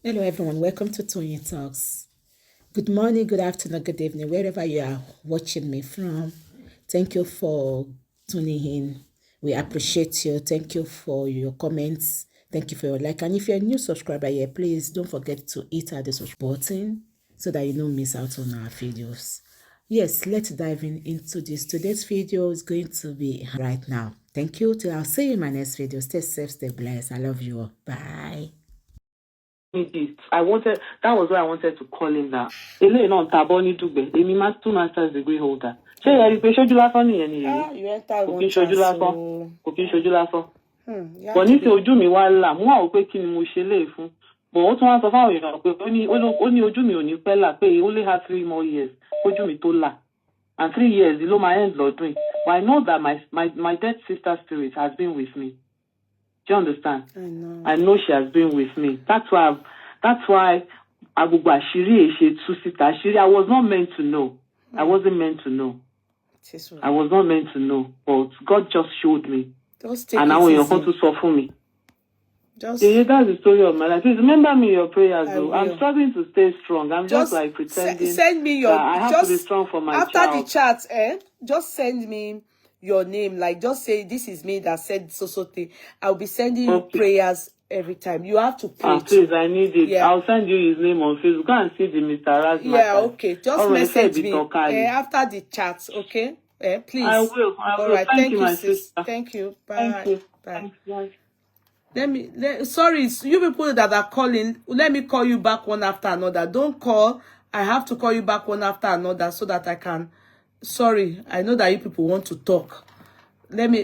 Hello, everyone. Welcome to Tony Talks. Good morning, good afternoon, good evening, wherever you are watching me from. Thank you for tuning in. We appreciate you. Thank you for your comments. Thank you for your like. And if you're a new subscriber here, please don't forget to hit the subscribe button so that you don't miss out on our videos. Yes, let's dive into this. Today's video is going to be right now. Thank you. Till I'll see you in my next video. Stay safe, stay blessed. I love you all. Bye. That was why I wanted to call him that. Ele no taboni dugbe. Emi ma 2 masters degree holder. Ṣé ẹ rí pé ṣojú lásán nìyẹn ni yeye. You enter Kò one kí n ṣojú lásán. so... Kò kí n ṣojú lásán. Bọ̀ ní ti ojú mi wá là, mo wá wò pé kí ni mo ṣe léè fún. Bọ̀ ó tún wá sọ fáwọn èèyàn pé ó ní ojú mi ò ní pẹ́ là pé he only has 3 more years ojú mi tó là. And 3 years ló máa end lọ́dún yìí. But I know that my dead sister spirit has been with me. Do you understand? I know she has been with me. That's why I was not meant to know. I wasn't meant to know. I was not meant to know. But God just showed me. And now you're going to suffer me. That's the story of my life. Please remember me in your prayers, though. I'm struggling to stay strong. I'm just like pretending. Send me your. I have to be strong for my after child. The chat, just send me your name. Like, just say this is me that said so thing. I'll be sending you prayers every time. You have to pray. Please, I need it. Yeah. I'll send you his name on Facebook. Go and see the Mr. Harassment. Yeah, okay. Just message me after the chat, okay? Please. I will. All right. Thank you, my sis. sister. Thank you. Bye. Thank you. Bye. Bye. Sorry, you people that are calling, let me call you back one after another. Don't call. I have to call you back one after another so that I can. Sorry, I know that you people want to talk. Let me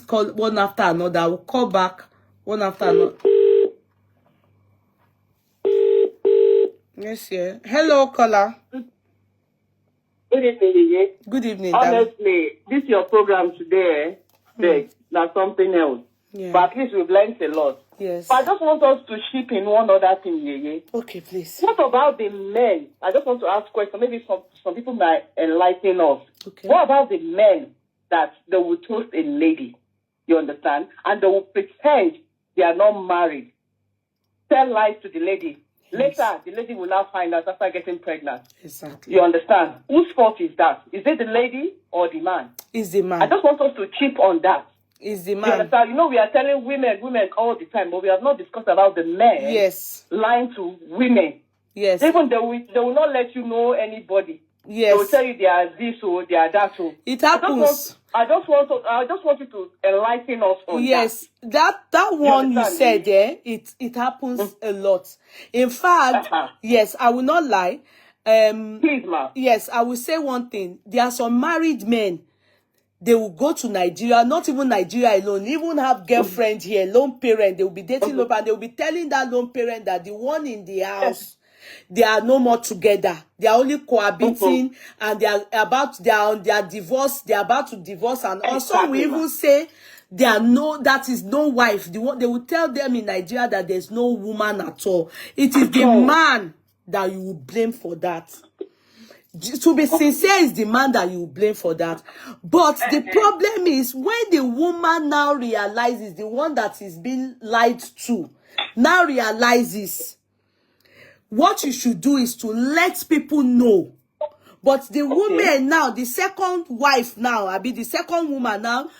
call one after another. I will call back one after another. Yes, yeah. Hello, caller. Good evening, Yeye. Good evening, honestly, this your program today, that's something else. Yeah. But at least we've learned a lot. Yes. But I just want us to chip in one other thing, Yeye. Okay, please. What about the men? I just want to ask questions. Maybe some people might enlighten us. Okay. What about the men that they will toast a lady? You understand? And they will pretend they are not married. Tell lies to the lady. Yes. Later, the lady will now find out after getting pregnant. Exactly. You understand? Whose fault is that? Is it the lady or the man? It's the man. I just want us to chip on that. It's the man. You understand? You know, we are telling women all the time, but we have not discussed about the men. Yes. Lying to women. Yes. Even they will not let you know anybody. Yes. They will tell you they are this or they are that. So it happens. I just want you to enlighten us on that one you said there, it happens a lot. In fact, yes, I will not lie. Please, ma. Yes, I will say one thing. There are some married men. They will go to Nigeria, not even Nigeria alone, even have girlfriend here, lone parent. They will be dating lone parent. They will be telling that lone parent that the one in the house, they are no more together. They are only cohabiting, and they are on their divorce. They are about to divorce, and also we even say that is no wife. They will tell them in Nigeria that there's no woman at all. It is the man that you will blame for that. To be sincere, is the man that you blame for that. But the problem is when the woman now realizes, the one that is being lied to, now realizes, what you should do is to let people know. But the woman now, the second wife now, the second woman now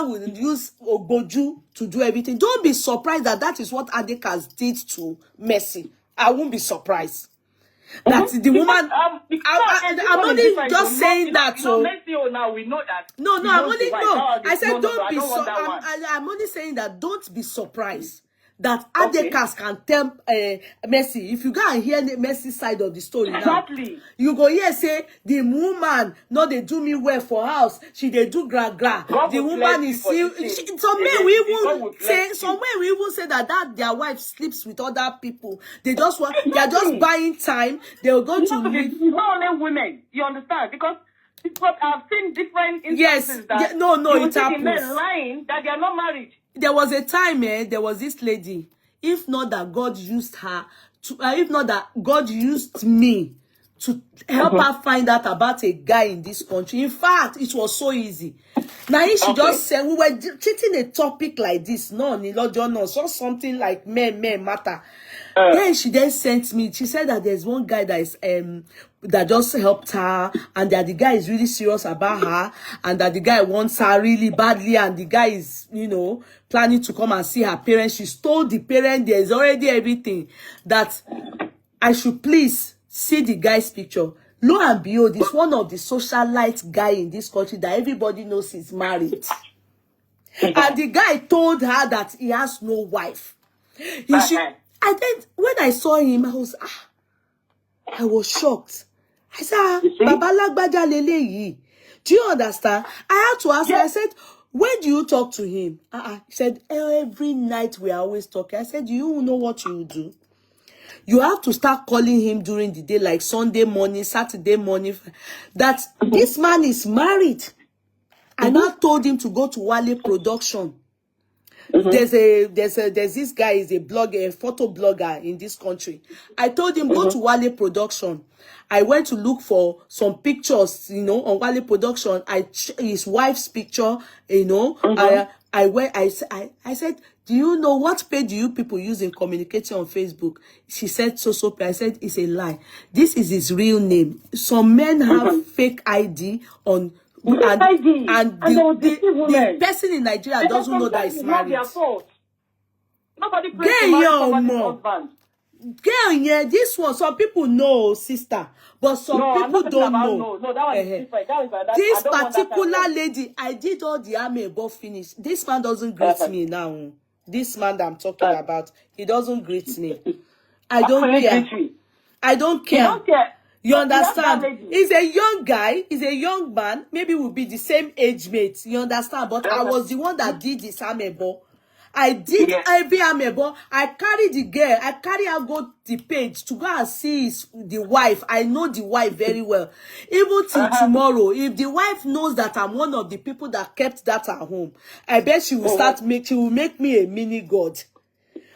will use Ogboju to do everything. Don't be surprised that is what Adekaz did to Mercy. I won't be surprised. That's the woman. I'm only just saying that. So now we know that. No, I'm only I said don't be so. I'm only saying that don't be surprised that Adekaz can tell Mercy. If you go and hear the Mercy side of the story now, you go here say the woman no they do me well for house. She they do gra. The woman is still. Some men we even say that their wife sleeps with other people. They just want. They are just buying time. They will go to. It's not only women. You understand? Because I've seen different instances that it happens. Men lying that they are not married. There was a time, there was this lady. If not that God used her to, if not that God used me to help her find out about a guy in this country. In fact, it was so easy. Now, she just said, we were treating a topic like this. No, so something like men matter. Then she then sent me, she said that there's one guy that is that just helped her, and that the guy is really serious about her, and that the guy wants her really badly, and the guy is, you know, planning to come and see her parents. She's told the parent there's already everything, that I should please see the guy's picture. Lo and behold, it's one of the socialite guy in this country that everybody knows is married. And the guy told her that he has no wife. And then when I saw him, I was shocked. I said, Baba Lagbaja Lele. Do you understand? I had to ask her, I said, when do you talk to him? He said, every night we are always talking. I said, do you know what you do? You have to start calling him during the day, like Sunday morning, Saturday morning, that this man is married. I now told him to go to Wale Production. There's this guy is a blogger, a photo blogger in this country. I told him go to Wale Production. I went to look for some pictures, you know, on Wale Production. His wife's picture, you know. I said, do you know what page do you people use in communicating on Facebook? She said so. I said it's a lie. This is his real name. Some men have fake ID on. And the person in Nigeria doesn't know that he's married. Nobody prays to marry somebody's husband. Girl, yeah, this one, some people know, sister, but some people don't know. No, that one is different. This particular lady, I did all the amebo finish. This man doesn't greet me now. This man that I'm talking about, he doesn't greet me. I don't care. I don't care. You don't care. You understand? He's a young guy. He's a young man. Maybe we'll be the same age mates. You understand? But I was the one that did this amebo. I did every amebo. I carried the girl. I carry her go the page to go and see the wife. I know the wife very well. Even till tomorrow, if the wife knows that I'm one of the people that kept that at home, I bet she will she will make me a mini god.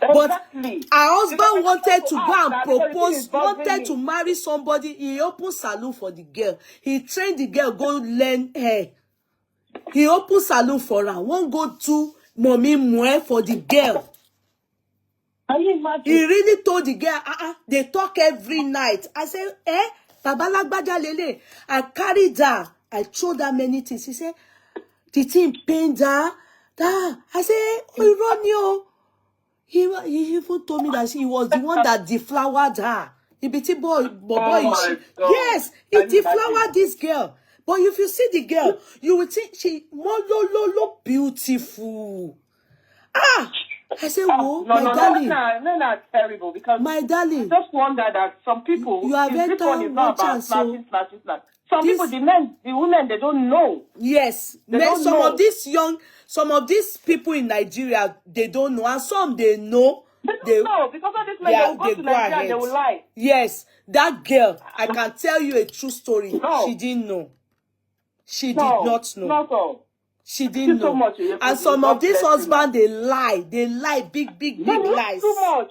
But her husband wanted to go and propose, wanted to marry somebody. He opened salon for the girl. He trained the girl, go learn hair. He opened salon for her. Won't go to mommy mwe for the girl. Can you imagine? He really told the girl, they talk every night. I said, Baba Lagbaja Lele. I carried her. I told her many things. He said, the thing pained her. I said, oh, Ronio. He even told me that he was the one that deflowered her. The bitty boy. Yes, he deflowered this girl. But if you see the girl, you will think she more beautiful. I said, whoa, my darling. No, that's terrible, because my darling, I just wonder that some people, you have this one is not about slashing. Some people, the women, they don't know. Yes, some of these people in Nigeria, they don't know, and some they know. They don't know, because of this men, they will go to Nigeria and they will lie. Yes, that girl, I can tell you a true story. No. She didn't know. She did not know. Not all. She didn't know. So much, and some of these husbands, they lie. They lie, big lies. Too much.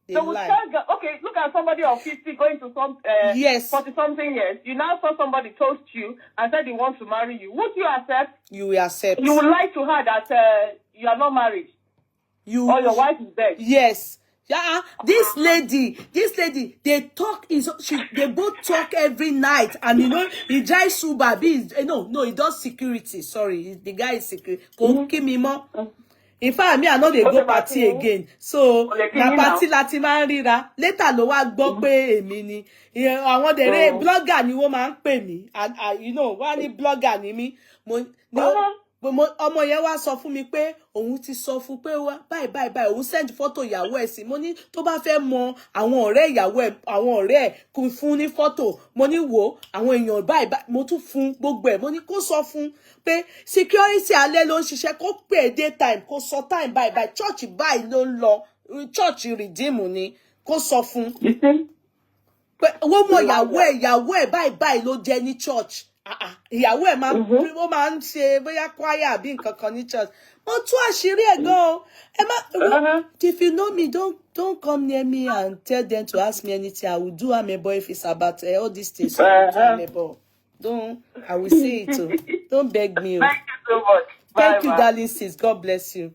They will tell, okay, look at somebody of 50 going to some 40-something years. You now saw somebody toast you and said he wants to marry you. Would you accept? You will accept. You would lie to her that you are not married. Or your wife is dead. Yes. Yeah, this lady, they talk, they both talk every night, and you know, he drives Uber, he does security, sorry, the guy is security, in fact, me, I know they go party again, so, na party lati ma rira, later lo wa gbọ́ pé èmi ni, àwọn dere blogger ni wọ́n máa ń pè mí, and you know, wọ́n ní blogger ni mí, ọmọ yẹn wá sọ fún mi pé òun ti sọ fún pé báyìí òun send photo ìyàwó ẹ̀ sí. Mo ní tó bá fẹ́ mọ àwọn ọ̀rẹ́ ìyàwó ẹ̀, àwọn ọ̀rẹ́ ẹ̀ kò fún ní photo. Mo ní wò àwọn èèyàn báyìí mo tún fún gbogbo ẹ̀. Mo ní kó sọ fún pé security alẹ́ ló ń ṣiṣẹ́, kó pè daytime, kó sọ time báyìí church báyìí ló ń lọ, church redeem ni, kó sọ fún pé wọ́n mọ ìyàwó ẹ̀ báyìí ló jẹ́ ní church. Ìyàwó ẹ̀ máa ń ṣe bóyá choir àbí nǹkan kan ní church. Mo tú àṣírí ẹ̀ gan. If you know me, don't Don't come near me and tell them to ask me anything. I will do amebo if it's about all these things. I will do amebo. Don't. I will say it. Oh. Don't beg me. Oh. Thank you so much. Thank Bye, you, darling sis. God bless you.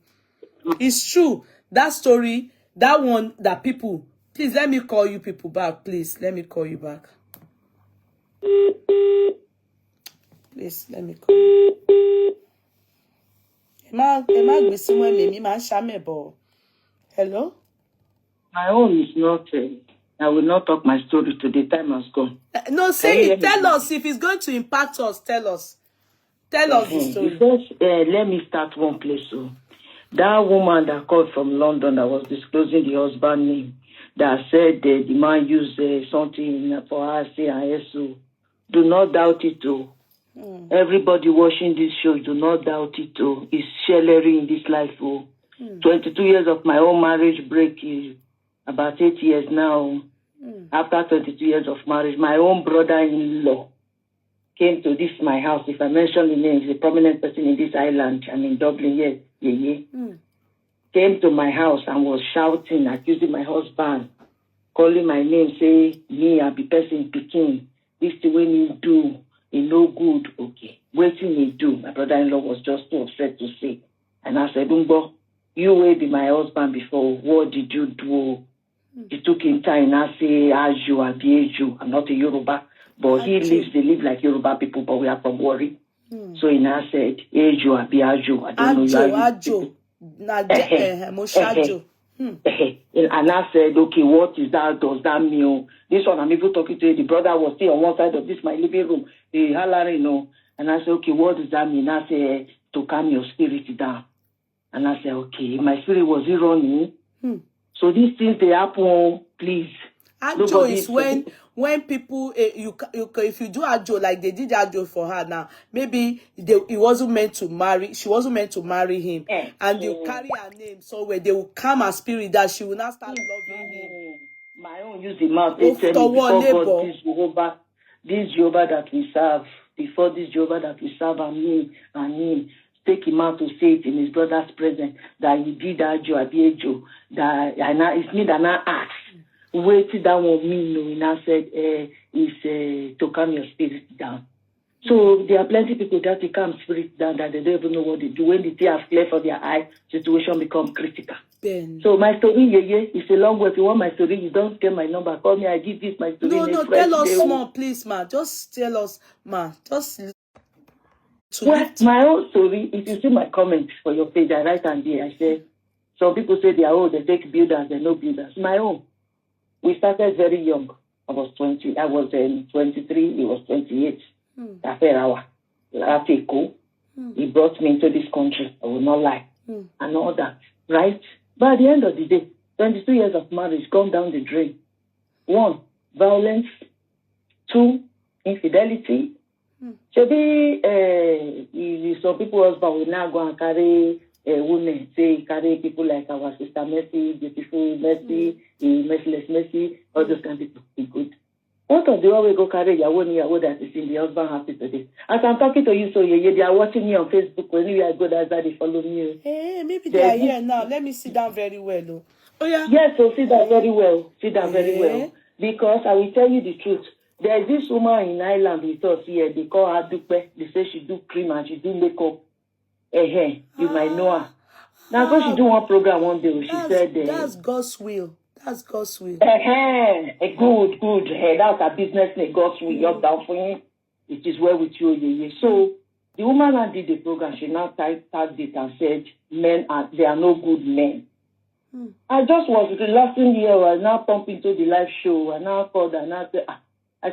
It's true. That story, that one, that people. Please let me call you people back. Please let me call you back. Please let me call. Hello? My own is not. I will not talk my story today. Time has gone. No, say it. Tell us if it's going to impact us. Tell us. Tell us the story. Because, let me start one place. So, that woman that called from London that was disclosing the husband name, that said the man used something for her, say, and so. Do not doubt it, too. Everybody watching this show, do not doubt it, too. It's sharing in this life, oh. 22 years of my own marriage break is about 8 years now. After 22 years of marriage, my own brother-in-law came to this my house. If I mention the name, he's a prominent person in this island. I'm in Dublin, yes, Yeye. Came to my house and was shouting, accusing my husband, calling my name, say, me, I be person picking. This the way you do, it no good. Okay, waiting me do. My brother-in-law was just too upset to say. And I said, Umbo, you will be my husband before. What did you do? It took him time. I say, Aju, I be Aju. I'm not a Yoruba. But they live like Yoruba people, but we are from Warri. So he now said, Aju, I be Aju. I don't know Ajo. And I said, okay, what is that? Does that mean? This one, I'm even talking to you. The brother was still on one side of this, my living room. The hollering, you know. And I said, okay, what does that mean? I said, to calm your spirit down. And I said, okay, my spirit was running. So these things, they happen, please. Ajo is when people, if you do ajo like they did ajo for her now, maybe he wasn't meant to marry, she wasn't meant to marry him. And they'll carry her name so where they will calm her spirit that she will not start loving him. My own use the mouth. They tell me before God, this Jehovah that we serve, before this Jehovah that we serve and him, take him out to say it in his brother's presence that he did ajo, ajo, that it's me that now asked. Waited down on me, and I said, is to calm your spirit down. So there are plenty of people that they calm spirit down that they don't even know what they do. When the tears flare for their eye, situation becomes critical. So my story, Yeye, is a long way. If you want my story, you don't get my number. Call me, I give this my story. No, tell us more, please, ma. Just tell us, ma. Just. My own story, if you see my comments for your page, I write and there, I say, some people say they are old, they take builders, they're no builders. My own. We started very young. I was 20. I was 23. He was 28. He brought me into this country. I will not lie. And all that. Right? But at the end of the day, 22 years of marriage gone down the drain. 1, violence. 2, infidelity. Maybe some people husband will now go and carry women, say carry people like our sister Mercy, beautiful Mercy, merciless Mercy, all those kind of people. Be good. What of the one we go carry Yahweh that is in the husband happy today? As I'm talking to you, so they are watching me on Facebook. Whenever I go there, they follow me. Hey, maybe they are here now. Let me sit down very well. Oh yeah. Yes, so sit down very well. Sit down very well. Because I will tell you the truth. There is this woman in Ireland with us here. They call her Dupe. They say she do cream and she do makeup. You might know her. Now, so she do one program one day. She said, that's God's will. That's God's will. Good. That's her business name. God's will. You're down for him. It is well with you, Yeye. So, the woman that did the program, she now tagged it and said, they are no good men. I just was the last year. I now pump into the live show. I now called and I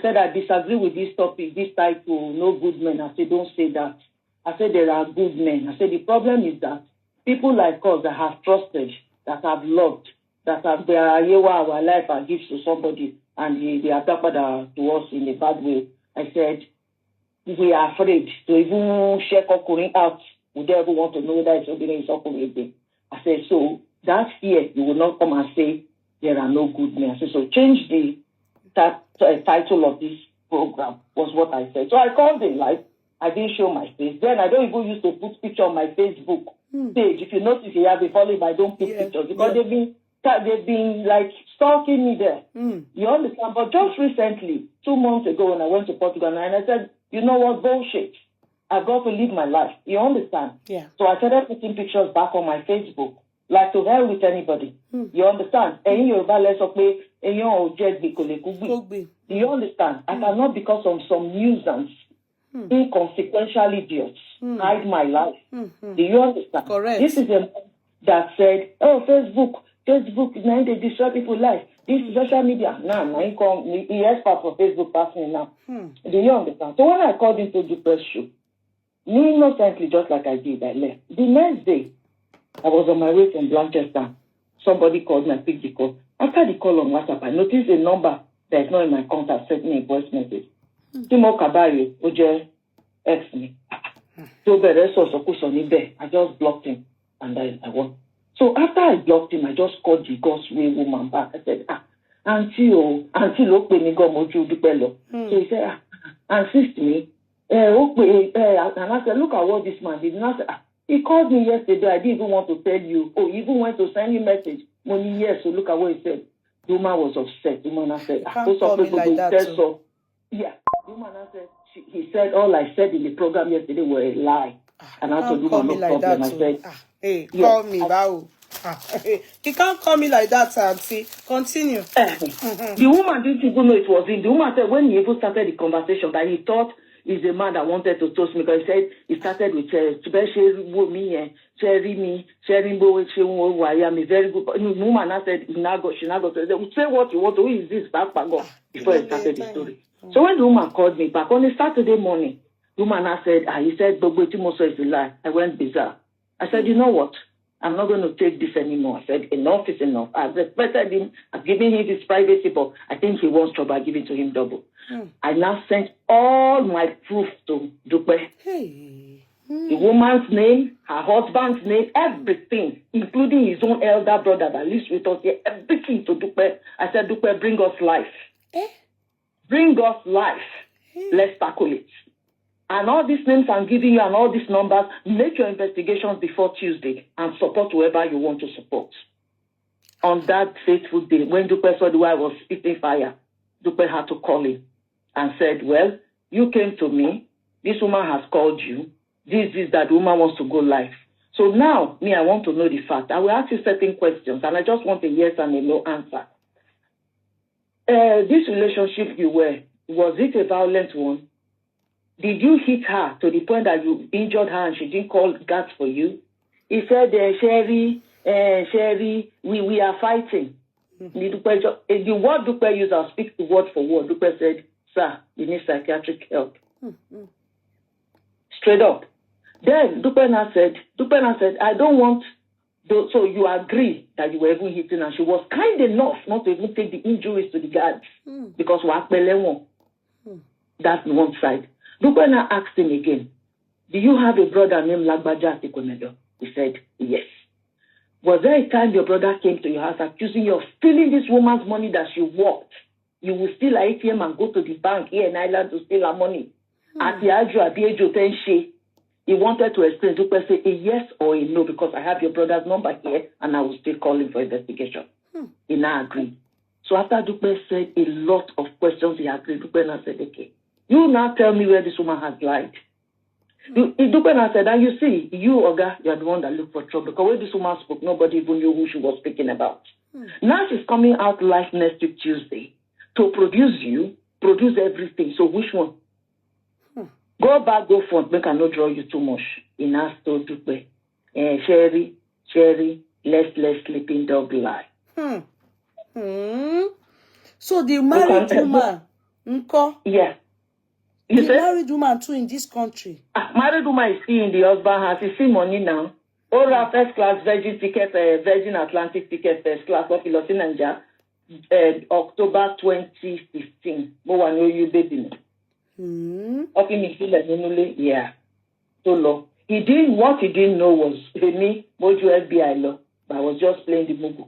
said, I disagree with this topic, this title, no good men. I said, don't say that. I said, there are good men. I said, the problem is that people like us that have trusted, that have loved, that have our life and gives to somebody, and they are talking to us in a bad way. I said, we are afraid to even share Kokurin out. We don't ever want to know that it's obedient is Kokurin. I said, so that fear, you will not come and say, there are no good men. I said, so change the title of this program, was what I said. So I called him live. I didn't show my face. Then I don't even used to put picture on my Facebook page. If you notice, you have been following, I don't put pictures because they've been they've been like stalking me there. You understand? But just recently, 2 months ago when I went to Portugal, and I said, you know what, bullshit. I've got to live my life. You understand? Yeah. So I started putting pictures back on my Facebook. Like to hell with anybody. You understand? And you understand? I cannot, because of some nuisance, inconsequential idiots, hide my life. Do you understand? Correct. This is a man that said, oh, Facebook, now they destroy people's life. This is social media. He expert for Facebook passing now. Do you understand? So when I called into the press show, me innocently, just like I did, I left. The next day, I was on my way from Blanchester. Somebody called me, I picked the call. After the call on WhatsApp, I noticed a number that is not in my contact sent me a voice message. Timo Kabayo, Oje, ex me. So I just blocked him and I won. So after I blocked him, I just called the Godsway woman back. I said, Auntie, look, me go moju dupelo. So he said, assist me. And I said, look at what this man did. And I said, he called me yesterday. I didn't even want to tell you. Oh, he even went to send you a message. Money, yes. So look at what he said. The woman was upset. The woman said, can't call me like that. So, yeah. The woman said, he said, all I said in the program yesterday were a lie. And I told him, no problem. I said, hey, call me, wow. He can't call me like that, Auntie. Continue. The woman didn't even know it was him. The woman said when he even started the conversation that he thought he's a man that wanted to toast me, because he said he started with sharing me very good. The woman said she now got say what you want. Who is this back before he started the story. So when the woman called me back on a Saturday morning, the woman said, he said, Bobo Timoso is a lie. I went bizarre. I said, you know what? I'm not going to take this anymore. I said, enough is enough. I've respected him. I've given him his privacy, but I think he wants trouble. I give it to him double. I now sent all my proof to Dupe. The woman's name, her husband's name, everything, including his own elder brother that lives with us here, everything to Dupe. I said, Dupe, bring us life. Bring us life. Let's tackle it. And all these names I'm giving you and all these numbers, make your investigations before Tuesday and support whoever you want to support. On that fateful day, when Dupe saw the way I was spitting fire, Dupe had to call him and said, well, you came to me. This woman has called you. This is that the woman wants to go live. So now, I want to know the fact. I will ask you certain questions, and I just want a yes and a no answer. This relationship you were, was it a violent one? Did you hit her to the point that you injured her and she didn't call guards for you? He said, Sherry, we are fighting. The word Dupe used, I'll speak the word for word. Dupe said, sir, you need psychiatric help. Straight up. Then Dupe said, I don't want, so you agree that you were even hitting her. She was kind enough not to even take the injuries to the guards because that's one side. Dupe asked him again, do you have a brother named Lagbaja Tikonedo? He said, yes. Was there a time your brother came to your house accusing you of stealing this woman's money that she worked? You will steal her ATM and go to the bank here in Ireland to steal her money. At the Ajo, he wanted to explain. Dupe said a yes or a no, because I have your brother's number here and I will still call him for investigation. He now agreed. So after Dupe said a lot of questions, he agreed. Dupe now said, okay, you now tell me where this woman has lied. Dupe now said, and you see, you, Oga, you are the one that looked for trouble, because when this woman spoke, nobody even knew who she was speaking about. Now she's coming out live next week, Tuesday, to produce everything. So which one? Go back, go front, make I not draw you too much. In us to Dupe. Sherry, less sleeping dog lie. So the married woman, yeah. The married woman too in this country. Married woman is in the husband house. You see money now. All our first class Virgin ticket, Virgin Atlantic ticket, first class of Philosophy Nigeria, October 2015. But I know you baby. Yeah. So low. What he didn't know was me, Moju FBI law, but I was just playing the mugu.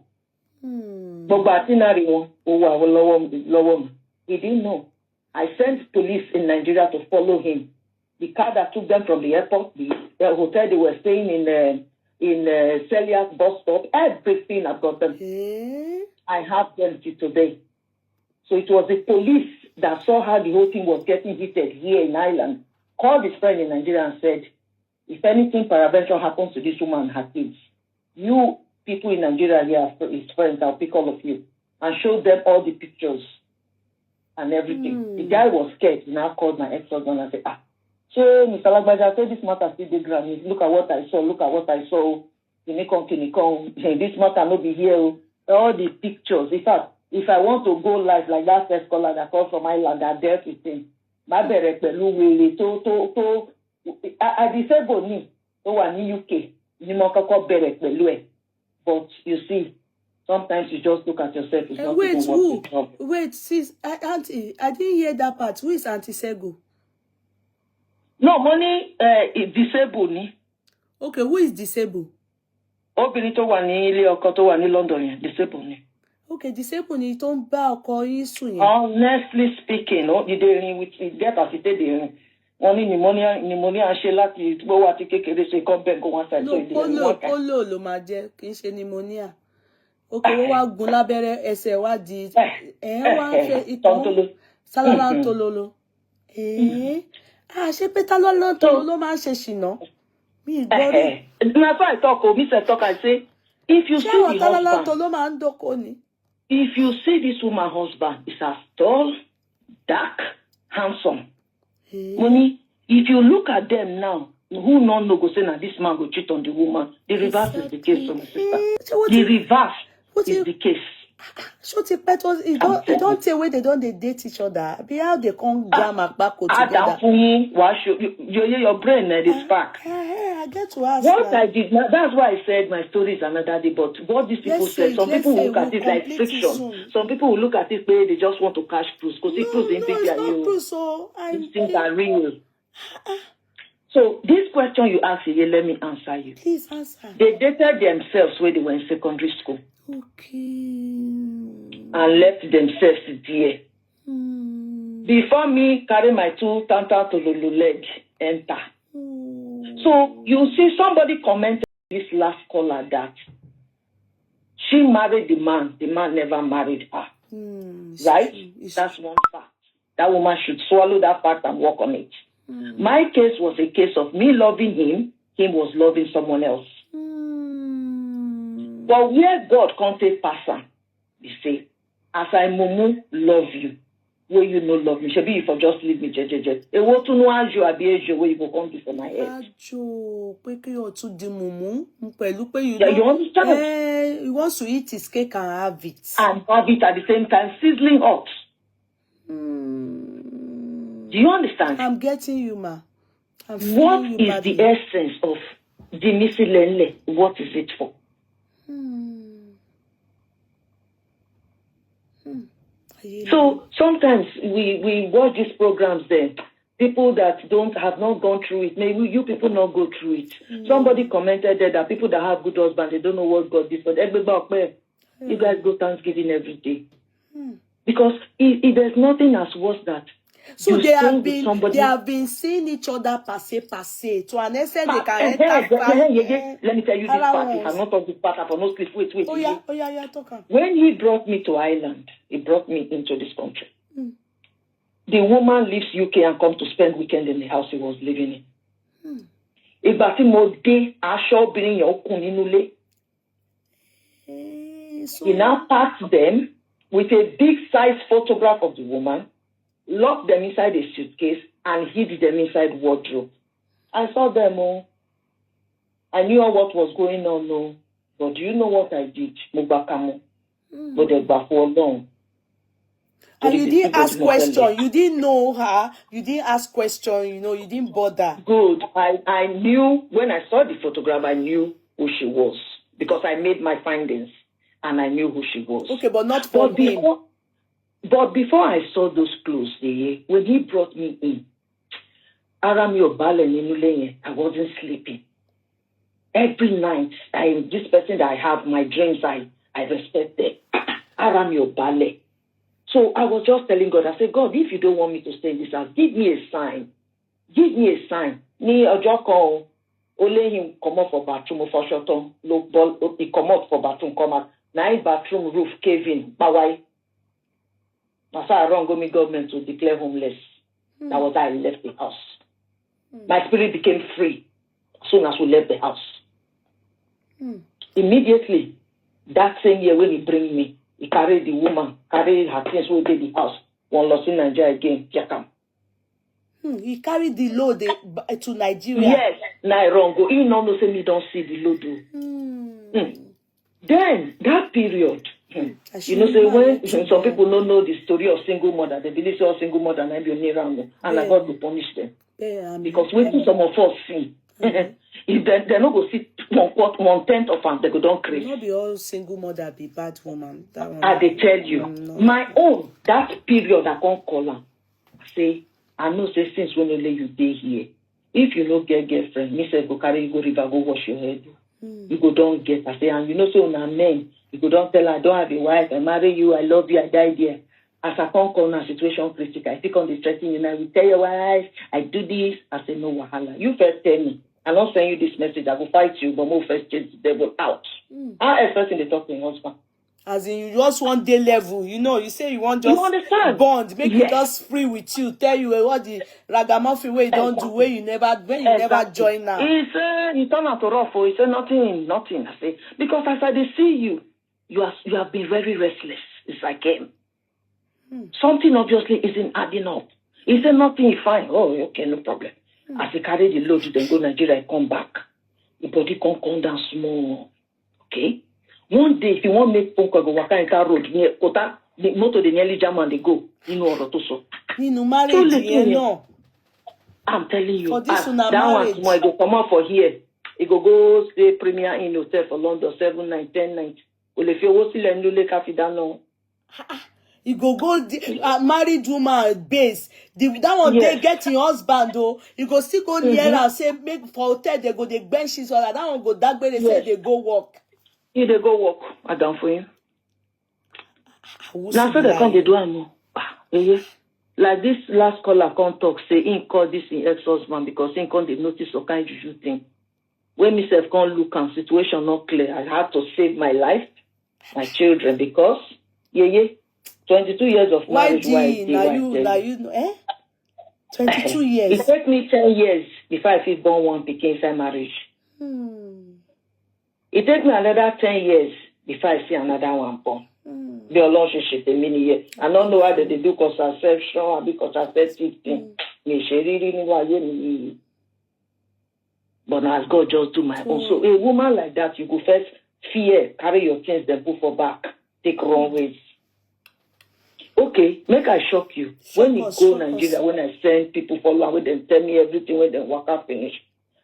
He didn't know. I sent police in Nigeria to follow him. The car that took them from the airport, the hotel they were staying in, in Celiac bus stop. Everything, I've got them. I have them till today. So it was the police that saw how the whole thing was getting heated here in Ireland, called his friend in Nigeria and said, if anything peradventure happens to this woman and her kids, you people in Nigeria here, his friends, I'll pick all of you, and showed them all the pictures and everything. The guy was scared. He now called my ex-husband and said, so Mr. Lagbaja, I said this matter still big grand. Look at what I saw. This matter no be here. All the pictures. In fact, if I want to go live like that first caller that called from Ireland that dealt with him, my pẹ̀lú wèrè tó Adisebo ni tó wà ní UK ni mo kọ́kọ́ bẹ̀rẹ̀ pẹ̀lú ẹ̀. But you see, sometimes you just look at yourself. It's not wait, even who? worth the trouble. Wait, sis, Auntie, I didn't hear that part. Who is Auntie Sego? No, money is disabled ni. Okay, who is disabled? Obìnrin tó wà ní ilé ọkọ tó wà ní London yẹn, disabled ni. Okay, disabled ni tó ń bá ọkọ yín sùn yẹn. Honestly speaking, you dey with get as it dey. Wọ́n ní pneumonia ṣe láti gbówó àti kékeré ṣe kọ́ bẹ́ẹ̀ go one side. No, polo ló máa jẹ́, kì í ṣe pneumonia. Okay, ó wá gún lábẹ́rẹ́ ẹsẹ̀ wá di wá ń ṣe ìtàn sálálá tololo. Ṣé pé tálọ́lá tololo máa ń ṣe ṣìnà? Mi gbọ́ rí. Na so I talk, me say talk, I say, if you see the tálọ́lá husband, tololo máa ń dóko ni. if you see this woman's husband, is as tall, dark, handsome. Money, if you look at them now, who no go say now this man go cheat on the woman? The reverse is the case, my sister. The reverse is the case. So the petals, it don't say where they don't they date each other. Be how they come jam back together. Your brain is spark. I get to ask. What I did, that's why I said my story is another day. But what these people said, some people will look at it like fiction. Some people will look at it where they just want to cash cruise. Because it proves these things are real. So this question you asked, Yeye, let me answer you. Please answer. They dated themselves when they were in secondary school. Okay. And left themselves there. Before me carry my two tanta to the leg, enter. So you see somebody commented this last caller that she married the man never married her. Right? That's one fact. That woman should swallow that fact and work on it. My case was a case of me loving him was loving someone else. But where God can't take person, you say, as I mumu love you, where you no love me, Shebi, if you just leave me, jejeje. E wo tu no ajo abi ejo where you go come before my head. Ajo, pe ke o tu di mumu, pẹ̀lú pe you yeah, you understand? He wants to eat his cake and have it. And have it at the same time, sizzling hot. Do you understand? I'm getting you, ma. What is the essence of Dimisi Lenle? What is it for? So sometimes we watch these programs there. People that have not gone through it, maybe you people not go through it. Somebody commented there that people that have good husbands, they don't know what God did for them. You guys go Thanksgiving every day. Because there's nothing as worse that. So they have been seeing each other passe to an extent they can enter. Let me tell you this part. If I'm not talking this part, I not sleep. Wait. Oh yeah, talk. When he brought me to Ireland, he brought me into this country. The woman leaves UK and comes to spend weekend in the house he was living in. He now packed them with a big size photograph of the woman, locked them inside a suitcase, and hid them inside wardrobe. I saw them all. I knew what was going on, no. But do you know what I did? But they were for long. And you didn't ask question. You didn't know her. You didn't ask question. You didn't bother. Good. I knew, when I saw the photograph, I knew who she was. Because I made my findings. And I knew who she was. Okay, but not for him. But before I saw those clothes, when he brought me in, I wasn't sleeping. Every night, this person that I have, my dreams, I respect them. So I was just telling God, I said, God, if you don't want me to stay in this house, give me a sign. Give me a sign. Only him come up for bathroom for short term. No ball. He come up for bathroom. Come out. Now his bathroom roof cave in. Bawai. That's how I run go me government to declare homeless. That was how I left the house. My spirit became free as soon as we left the house. Immediately, that same year when he bring me, he carried the woman, carried her things we did the house. One lost in Nigeria again, Jakam. He carried the load to Nigeria. Yes, now wrong go. He no say me don't see the load. Then that period, you know, say when some people don't know the story of single mother, they believe so single mother and I be near and I God will punish them. Because when some of us see, if they're not going to see 1/10 of them, they go don't crazy. Not be all single mother be bad woman. That one. I they tell you, my own that period I can't call her. Say I know say since when only you day here, if you no get girlfriend, me say go carry you go river go wash your head. You go don't get. I say and you know so na men. You go don't tell her I don't have a wife. I marry you. I love you. I die there. As I can't call now situation critical, I think on the threatening, and I will tell your wife, I do this. I say, no, wahala. You first tell me. I'm not sending you this message. I will fight you, but more first chase the devil out. How expecting the talk to your husband? As in, you just want day level. You know, you say you want just bond, make you just free with you, tell you what the ragamuffin way you don't do, where you never join now. He said, you turn out to rough, he said, nothing. I say, because as I see you, you have been very restless. It's like him. Something obviously isn't adding up. He said nothing is fine. Oh, okay, no problem. As he carry the load, then go Nigeria and come back. The body can't come down small. Okay? One day, if you want to make phone call, go walk in car road near Kota, the motor they nearly jam and they go. You know what to so. You know, marriage, you know. I'm telling you. For this that marriage. one tomorrow, it go come out for here. It go stay Premier Inn Hotel for London, 7 nights, 10 nights. Well, if you go Sile and Lule Cafe down now. You go married woman base. That one they get your husband though. You go still go near and say make for hotel they go they benches or that one go that way they say they go work. Yeah, they go work. I done for you. Now so they come they do Yeye. Like this last caller come talk say he call this in ex-husband because he come they notice some kind juju thing. When myself come look and situation not clear, I have to save my life, my children because Yeye. 22 years of marriage. Now you know, eh? 22 years. It took me 10 years before I fit born one pikin inside marriage. It took me another 10 years before I see another one born. The relationship a many years. I don't know why they do contraception or because contraceptive thing. But as God just do my own. So a woman like that, you go first fear, carry your things, then put for back, take wrong ways. Okay, make I shock you. When you go Nigeria, when I send people follow with them, tell me everything when they work out finish.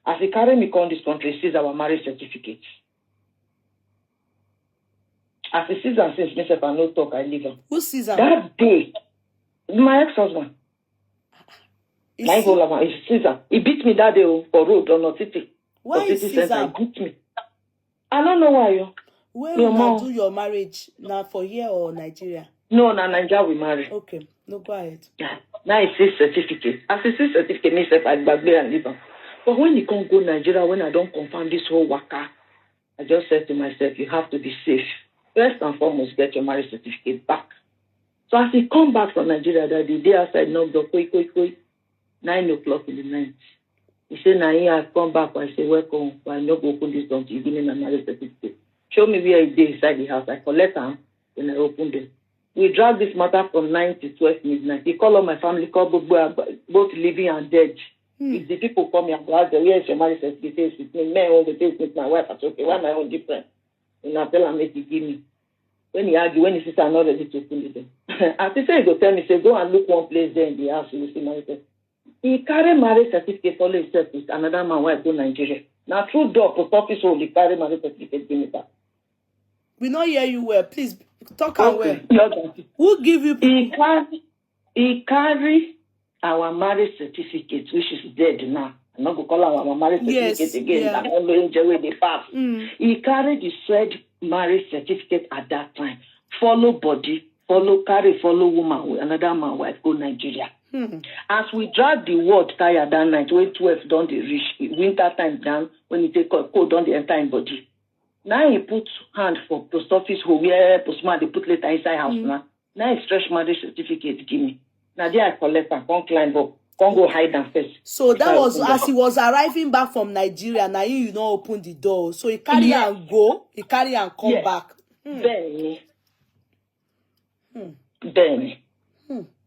As they carry me come this country, sees our marriage certificate. As he sees and says, myself, I no talk, I leave him. Who sees him? That day, my ex-husband. My whole he sees him. He beat me that day for road on a city. Why is Caesar? He beat me. I don't know why. Where will you do your marriage? Now for here or Nigeria? No, Nigeria we marry. Okay, no, go ahead. Yeah. Now it's his certificate. As his certificate, myself, I Aigbe and leave him. But when you can't go Nigeria, when I don't confirm this whole waka, I just said to myself, you have to be safe. First and foremost, get your marriage certificate back. So as he come back from Nigeria, that the day outside knocked the 9 o'clock in the night. He said, now he has come back. I say, welcome. I no go open this door until you give me my marriage certificate. Show me where it is inside the house. I collect them, then I open them. We drag this matter from 9 to 12 midnight. He call all my family, call both living and dead. If the people come here, I ask them, where is your marriage certificate? With me, men all the days with my wife. I say, okay, why my own different? And I tell him, make he give me. When he argue, when he says, I'm not ready to open the door. As he said, he go tell me, say, go and look one place there in the house, you will see marriage certificate. He carry marriage certificate for himself with another man who go Nigeria. Now, through door, post office, he carry marriage certificate, give me back. We not hear you well. Please talk away. Who give you? He carry our marriage certificate, which is dead now. I'm not going to call our marriage certificate again. Yeah. I'm not going to enjoy the past. He carried the said marriage certificate at that time. Follow body, follow woman with another man wife go Nigeria. As we drag the word tire that night, when 12 done the reach, winter time down, when he take cold on the entire body. Now he put hand for post office where postman they put letter inside house now. Now he stretch marriage certificate give me. Now there I collect and come climb up. Come go hide and first. So that was as he was arriving back from Nigeria. Now you know open the door. So he carry and go. He carry and come back. Then.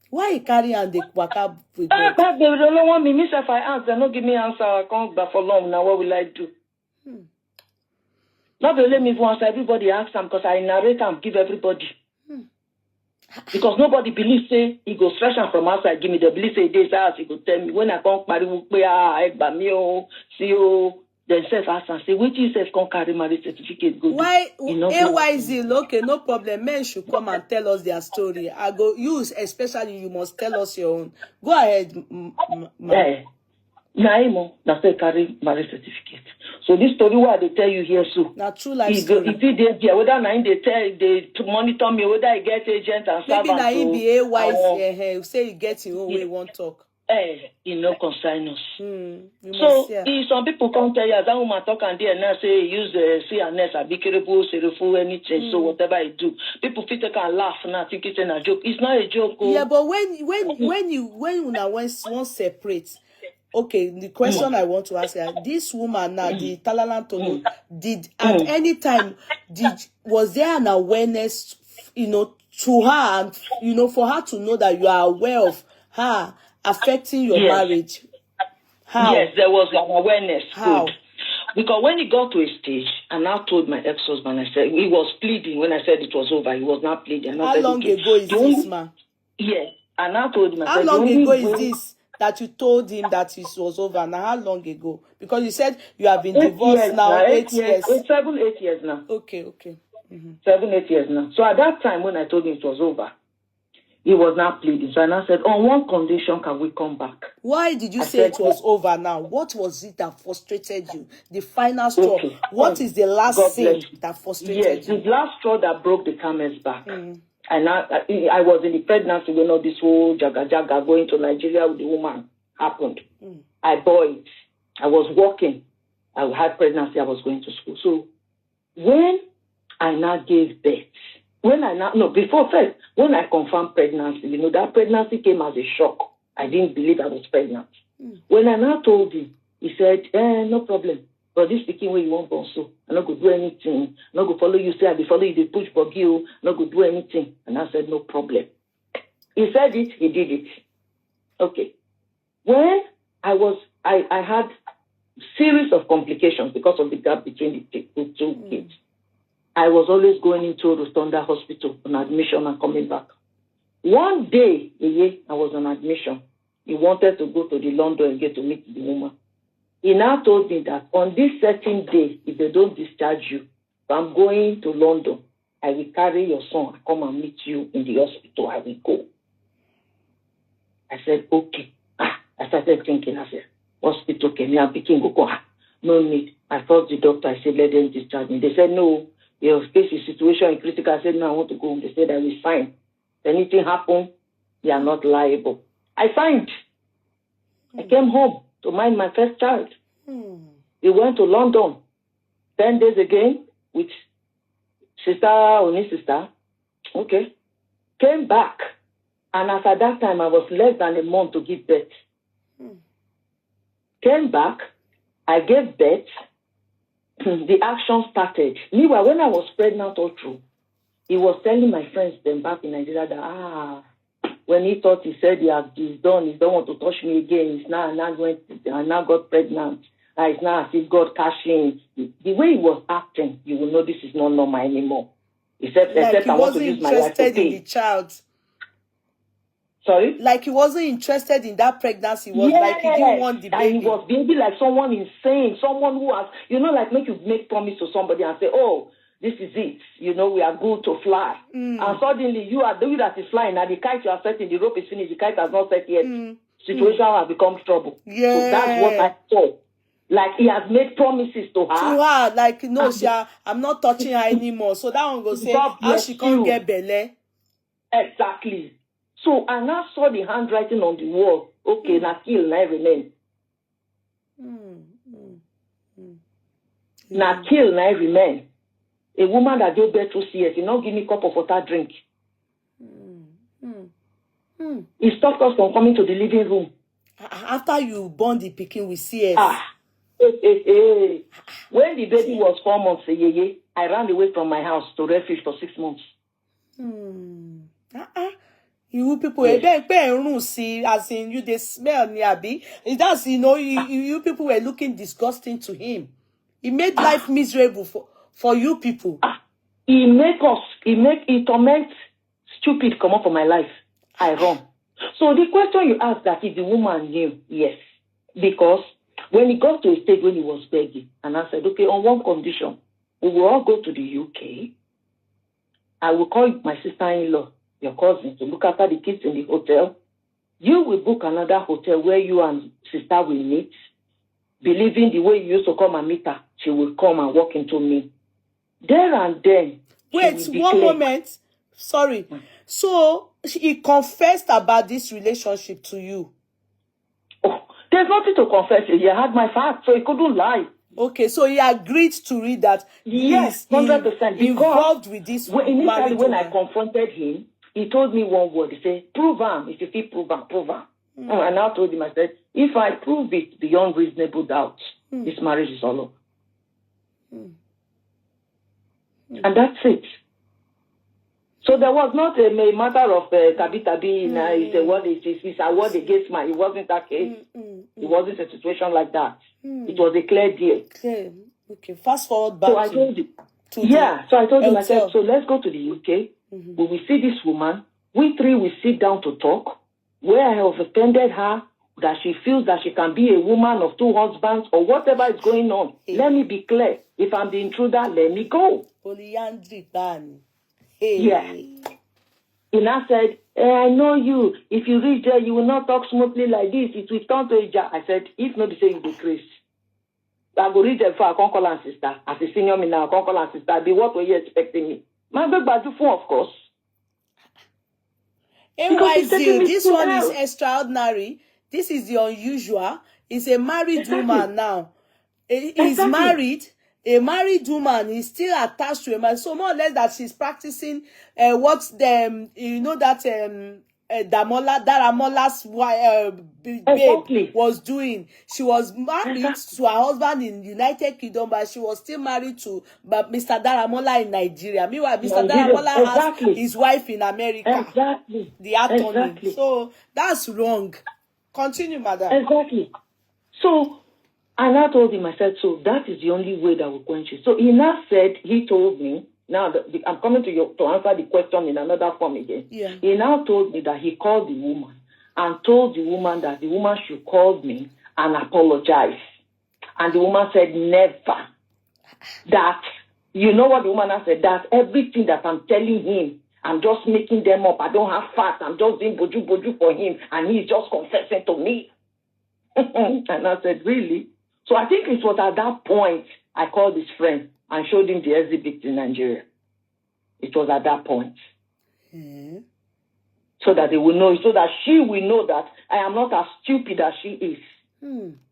Why he carry and they waka with they don't want me. If I ask, they don't give me answer. I can't back for long. Now what will I do? Not to let me answer. Everybody ask them because I narrate and give everybody. Because nobody believes say he goes fresh and from outside. Give me the belief say this house. He go tell me when I come carry Aigbe me see then self ask and say which is self come carry marriage certificate go. Why AYZ? Okay, no problem. Men should come and tell us their story. I go use especially you must tell us your own. Go ahead, Naimo, that's a carry marriage certificate. So this story what they tell you here, so now true life story. If they whether nine they monitor me whether I get agent and servant. Maybe na be AYZ say you get your own way won't talk. You know concern us. So if some people come tell you that woman talk and they now say use the CNS or bikirable, serifu, anything. So whatever I do, people fit take and laugh now think it's a joke. It's not a joke. Yeah, but when you once separate. Okay, the question I want to ask you, this woman now, the Talalantono, did at any time was there an awareness, to her and for her to know that you are aware of her affecting your marriage? How? Yes, there was an awareness. How? Good. Because when he got to a stage, and I told my ex-husband, I said he was pleading when I said it was over. He was not pleading. How long ago is this, man? Yes, and I told him. How long ago is this? That you told him that it was over. Now, how long ago? Because you said you have been divorced now 8 years. 8 years now. Okay. 7, 8 years now. So at that time when I told him it was over, he was not pleading. So I now said, on one condition can we come back? Why did you say it was over now? What was it that frustrated you? The final straw. Okay. What is the last thing that frustrated you? The last straw that broke the camel's back. And I was in the pregnancy when all this whole jaga going to Nigeria with the woman happened. I bore it. I was working. I had pregnancy. I was going to school. So when I now gave birth, when I confirmed pregnancy, that pregnancy came as a shock. I didn't believe I was pregnant. When I now told him, he said, no problem. But this speaking where you want also, I'm not going to do anything. I'm not going to follow you. Say, I follow you, they push for you. I'm not going to do anything. And I said, no problem. He said it, he did it. Okay. When I had series of complications because of the gap between the two kids. I was always going into Rotunda Hospital on admission and coming back. One day, Yeye, I was on admission. He wanted to go to the London and get to meet the woman. He now told me that on this certain day, if they don't discharge you, if I'm going to London, I will carry your son and come and meet you in the hospital. I will go. I said, okay. I started thinking, I said, hospital came here, I'm picking go. No need. I thought the doctor, I said, let them discharge me. They said, no, your case is situation is critical. I said, no, I want to go home. They said, I will sign. If anything happen, you are not liable. I signed. I came home to mind my first child. We went to London 10 days again with only sister. Okay. Came back. And as at that time, I was less than a month to give birth. Came back. I gave birth. The action started. Meanwhile, when I was pregnant all through, he was telling my friends then back in Nigeria that, when he thought he said he's done, he don't want to touch me again. I now got pregnant. It's now as if God cashing. The way he was acting, you will know this is not normal anymore. Except I want to use my life to pay. Like he wasn't interested in the child. Sorry? Like he wasn't interested in that pregnancy. He was like he didn't want the baby. And he was being like someone insane. Someone who has, like make you make promise to somebody and say, oh, this is it. We are good to fly. And suddenly you are the one that is flying. And the kite you are setting, the rope is finished. The kite has not set yet. Situation has become trouble. Yeah. So that's what I saw. Like he has made promises to her. Like, no, I'm not touching her anymore. So that one go say, how she can't get belly. Exactly. So I now saw the handwriting on the wall. Okay, now kill, now remain. Now kill, now remain. A woman that gave birth to CS, you not give me a cup of water drink. He stopped us from coming to the living room. After you born the pikin with CS. When the baby was 4 months, Yeye, I ran away from my house to refuge for 6 months. You people, see, as in you, they smell Niabi. That's, you people were looking disgusting to him. He made life miserable for you people. He torment stupid come up for my life. I run. So the question you asked that if the woman knew, yes. Because when he got to a stage when he was begging, and I said, okay, on one condition, we will all go to the UK. I will call my sister-in-law, your cousin, to look after the kids in the hotel. You will book another hotel where you and sister will meet. Believing the way you used to come and meet her, she will come and walk into me. There and then. Wait, one moment. Sorry. So he confessed about this relationship to you? Oh, there's nothing to confess. He had my facts, so he couldn't lie. Okay, so he agreed to read that. Yes, 100%. Involved with this. Initially, when I confronted him, he told me one word. He said, "Prove him. If you feel prove him, prove him." And I told him, I said, if I prove it beyond reasonable doubt, this marriage is all over. And that's it. So there was not a matter of tabi-tabi, it's a word against my, it wasn't that case. It wasn't a situation like that. It was a clear deal. Clear. Okay, fast forward back so I told him, so I told him, I said, so let's go to the UK. We will see this woman. We three will sit down to talk. Where I have offended her, that she feels that she can be a woman of two husbands or whatever is going on. Let me be clear. If I'm the intruder, let me go. Polyandry ban. Yeah. And I said, I know you. If you reach there, you will not talk smoothly like this. It will turn to a jar. I said, if not, say you decrease. I go reach there for a uncle and sister. As a senior me now, uncle and sister. Be what were you expecting me? My big badu phone, of course. NYZ, this one is extraordinary. This is the unusual. He's a married woman now. He's married. A married woman is still attached to a man. So more or less that she's practicing what Daramola's babe was doing. She was married to her husband in United Kingdom, but she was still married to Mr. Daramola in Nigeria. Meanwhile, Mr. Daramola has his wife in America. Exactly. The attorney. So that's wrong. Continue, madam. Exactly. So, and I told him, I said, so that is the only way that will quench it. So he now said, he told me, now I'm coming to answer the question in another form again. Yeah. He now told me that he called the woman and told the woman that the woman should call me and apologize. And the woman said, never. That, you know what the woman has said? That everything that I'm telling him, I'm just making them up. I don't have facts. I'm just doing boju for him. And he's just confessing to me. And I said, really? So I think it was at that point I called his friend and showed him the exhibit in Nigeria. It was at that point. So that they will know, so that she will know that I am not as stupid as she is.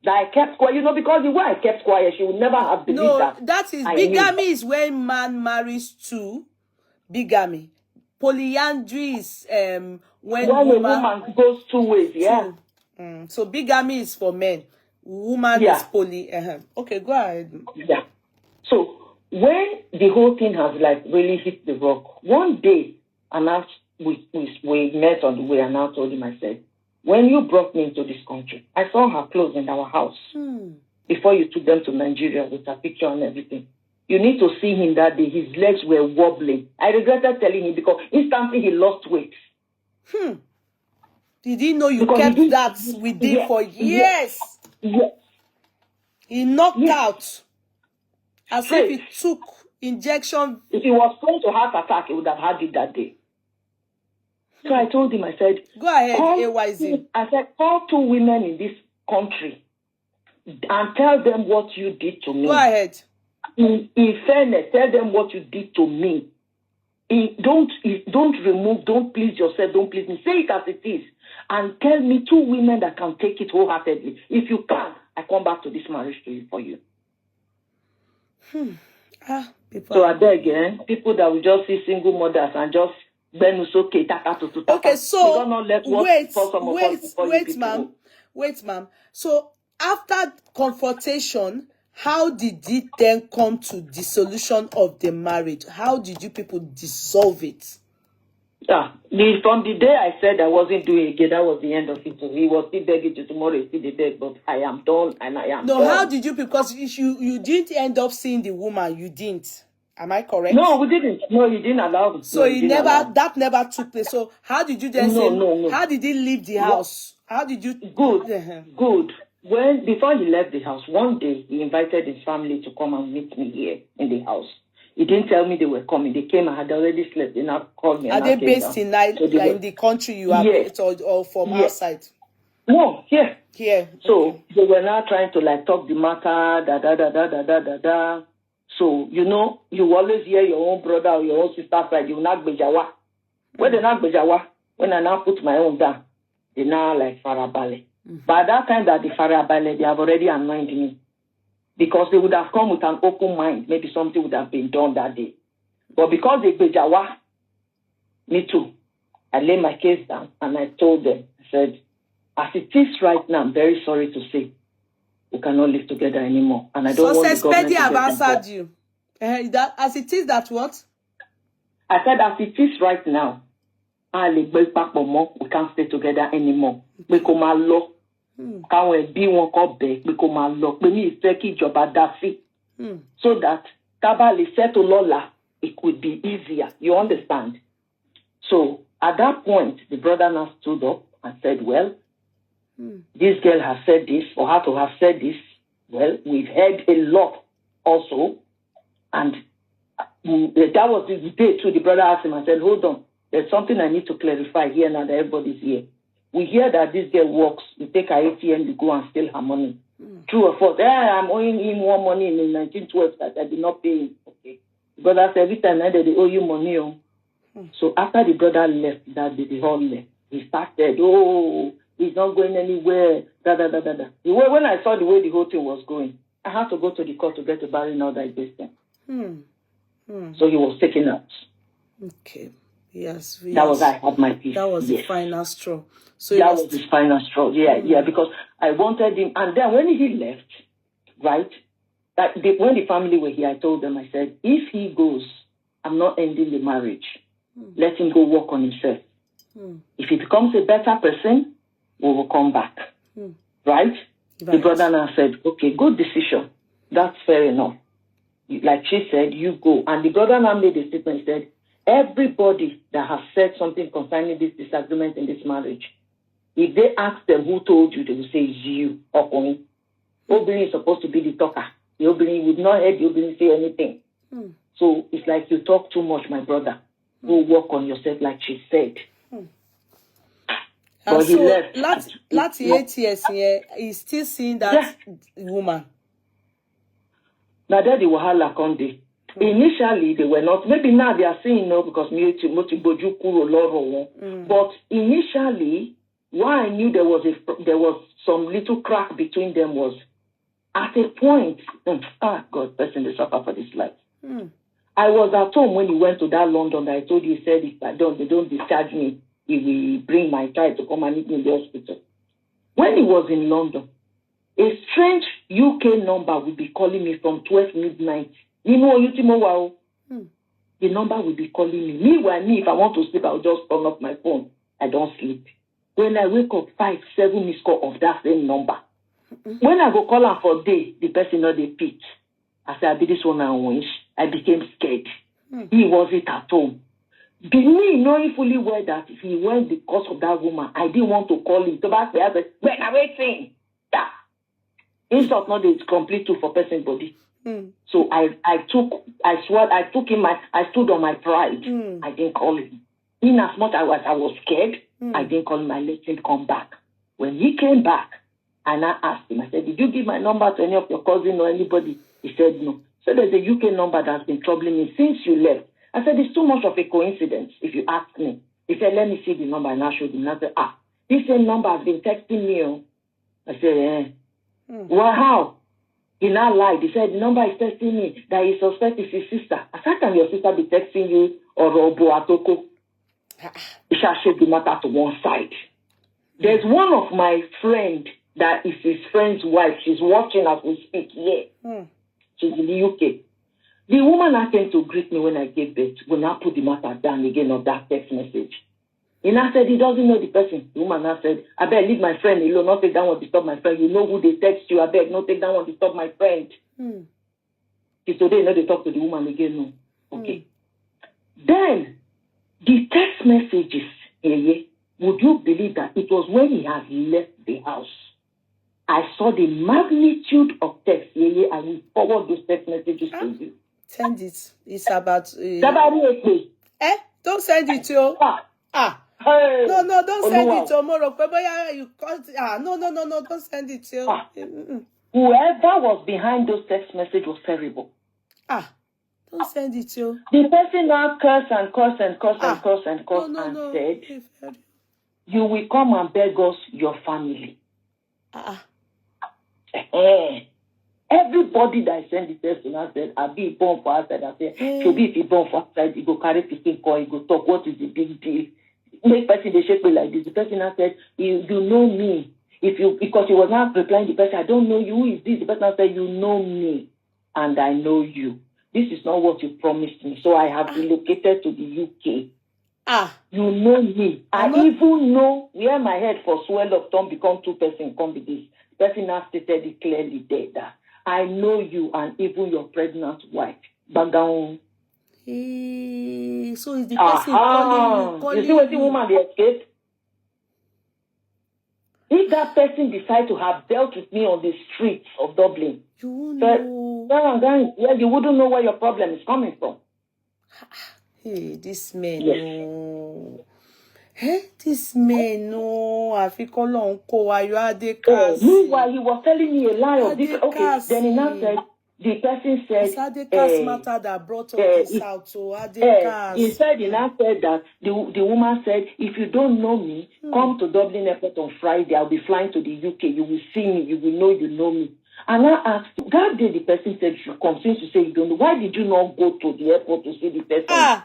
That I kept quiet, because the way I kept quiet, she would never have believed that. No, that is, bigamy is when man marries two. Bigamy. Polyandry is when a woman goes two ways, yeah. So bigamy is for men. Woman is poly. Okay, go ahead. Yeah. So when the whole thing has really hit the rock, one day, and we met on the way, and I told him, I said, when you brought me into this country, I saw her clothes in our house before you took them to Nigeria with her picture and everything. You need to see him that day. His legs were wobbling. I regretted telling him because instantly he lost weight. Did he know you kept that within for years? Yes. He knocked out as if he took injection. If he was prone to heart attack, he would have had it that day. So I told him, I said, go ahead, AYZ. I said, call two women in this country and tell them what you did to me. Go ahead. In fairness, tell them what you did to me. don't remove, don't please yourself, don't please me. Say it as it is. And tell me 2 women that can take it wholeheartedly. If you can, I come back to this marriage for you. So I beg, people that will just see single mothers and just okay, so wait, ma'am. So after confrontation, how did it then come to dissolution of the marriage? How did you people dissolve it? From the day I said I wasn't doing it again, that was the end of it. So he was still begging to tomorrow, still the beg, but I am done and I am done. How did you, because if you didn't end up seeing the woman, you didn't. Am I correct? No, we didn't. No, he didn't allow me. So that never took place. So how did you then No. How did he leave the house? How did you? Good. Before he left the house, one day he invited his family to come and meet me here in the house. He didn't tell me they were coming. They came. I had already slept. They now called me. Are they based in the country you are based, or from outside? No, here. Here. So they were now trying to talk the matter, So, you always hear your own brother or your own sister side, you will not bejawa. When they not bejawa, when I now put my own down, they now farabale. By that time that the farabale, they have already anointed me. Because they would have come with an open mind, maybe something would have been done that day. But because they bejawa, me too, I laid my case down and I told them, I said, as it is right now, I'm very sorry to say, we cannot live together anymore. And I don't want the government to get involved. Have answered you. That, as it is, that what? I said, as it is right now, we can't stay together anymore. We come along. Can we be one cup back? We come along. We need to take it job at that fee. So that Tabali said to Lola, it could be easier. You understand? So at that point, the brother now stood up and said, well, this girl has said this, or had to have said this. Well, we've heard a lot also. And that was the day too. The brother asked him and said, hold on, there's something I need to clarify here now that everybody's here. We hear that this girl works, you take her ATM, you go and steal her money. True or false? I'm owing him more money in 1912 that I did not pay him. Okay. The brother said, every time they owe you money. So after the brother left that day, the whole left, he started, he's not going anywhere, When I saw the way the whole thing was going, I had to go to the court to get a barring order against him. So he was taken out. Okay. Yes. That was I had my peace. That was the final straw. So that was his final straw. Yeah, because I wanted him. And then when he left, right, when the family were here, I told them, I said, if he goes, I'm not ending the marriage. Let him go work on himself. If he becomes a better person, we will come back. Right? The brother now said, okay, good decision. That's fair enough. Like she said, you go. And the brother now made a statement, said, everybody that has said something concerning this disagreement in this marriage, if they ask them who told you, they will say it's you or me. Obìnrin is supposed to be the talker. The Obìnrin would not hear the Obìnrin say anything. So it's like you talk too much, my brother. Go work on yourself, like she said. But he left. Last 8 years here, he's still seeing that woman. Now that the wahala come there. Initially, they were not. Maybe now they are saying no because but initially, why I knew there was some little crack between them was at a point. God, person they suffer for this life. I was at home when he went to that London. I told you, he said, if they don't discharge me, he will bring my child to come and meet me in the hospital. When he was in London, a strange UK number would be calling me from 12 midnight. The number will be calling me. Meanwhile, if I want to sleep, I'll just turn off my phone. I don't sleep. When I wake up, 5, 7 missed call of that same number. When I go call her for day, the person not they pick. I said, I be this one I wish. I became scared. He wasn't at home. Be me knowing fully well that if he went because of that woman, I didn't want to call him. So that's why I said, when I waiting. Yeah. Insult not it's complete too for person body. So I stood on my pride. I didn't call him. In as much as I was scared, I didn't call him. I let him come back. When he came back, and I asked him, I said, did you give my number to any of your cousins or anybody? He said no. So there's a UK number that's been troubling me since you left. I I said, it's too much of a coincidence, if you ask me. He said, let me see the number, and I showed him. And I said, this same number has been texting me. I said, well, how? He now lied. He said, the number is texting me that he suspects is his sister. I said, how can your sister be texting you or Robo Atoko? He shall shake the matter to one side. There's one of my friend that is his friend's wife. She's watching as we speak here. She's in the UK. The woman I came to greet me when I gave birth will now put the matter down again of that text message. He now said he doesn't know the person. The woman now said, I beg, leave my friend alone, not take that one, disturb my friend. You know who they text you, I beg, not take that one, disturb my friend. So they know they talk to the woman again. No. Okay. Then, the text messages, Yeye, would you believe that it was when he had left the house? I saw the magnitude of text, Yeye, I will forward those text messages to you. Send it. It's about... Don't send it, yo. Hey. No, don't send it tomorrow. You no, don't send it, yo. Whoever was behind those text messages was terrible. Don't send it, yo. The person now cursed and said, you will come and beg us, your family. Everybody that sent the text to us said, I'll be born for outside. I said, so be if you born for outside, you go carry 15 coin, you go talk, what is the big deal? Make person they shape me like this. The person now said, you know me. Because he was not replying the person, I don't know you, who is this? The person said, you know me, and I know you. This is not what you promised me, so I have relocated to the UK. You know me. I even know where my head for swell of tongue become 2 person come with this. The person now stated it clearly there that I know you and even your pregnant wife. Bagaon. So is the person calling you see what the woman they escaped? If that person decides to have dealt with me on the streets of Dublin, you won't know. You wouldn't know where your problem is coming from. Hey, this man, no. This man, no. I feel you Adekaz. Meanwhile, he was telling me a lie of this. Okay, then he now said, the person said, it's Adekaz matter that brought all this out. So Adekaz. He said, he now said that the woman said, if you don't know me, come to Dublin Airport on Friday. I'll be flying to the UK. You will see me. You will know you know me. And I asked, that day the person said, you come, since you say you don't know, why did you not go to the airport to see the person?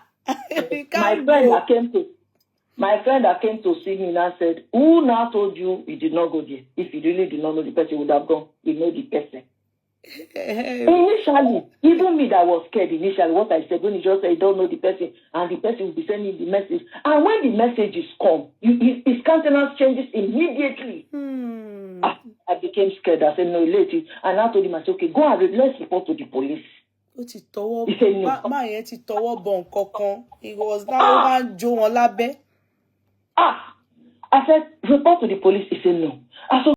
My friend that came to see me now said, who now told you you did not go there? If you really did not know the person, you would have gone. You know the person. Initially, even me that was scared initially, what I said, when you just say you don't know the person, and the person will be sending the message, and when the messages come, his countenance changes immediately. I became scared. I said, no, lady. And I told him, I said, okay, go and let's report to the police. He said, no. He was now over Joe Olabe. I said, report to the police. He said, no. I said,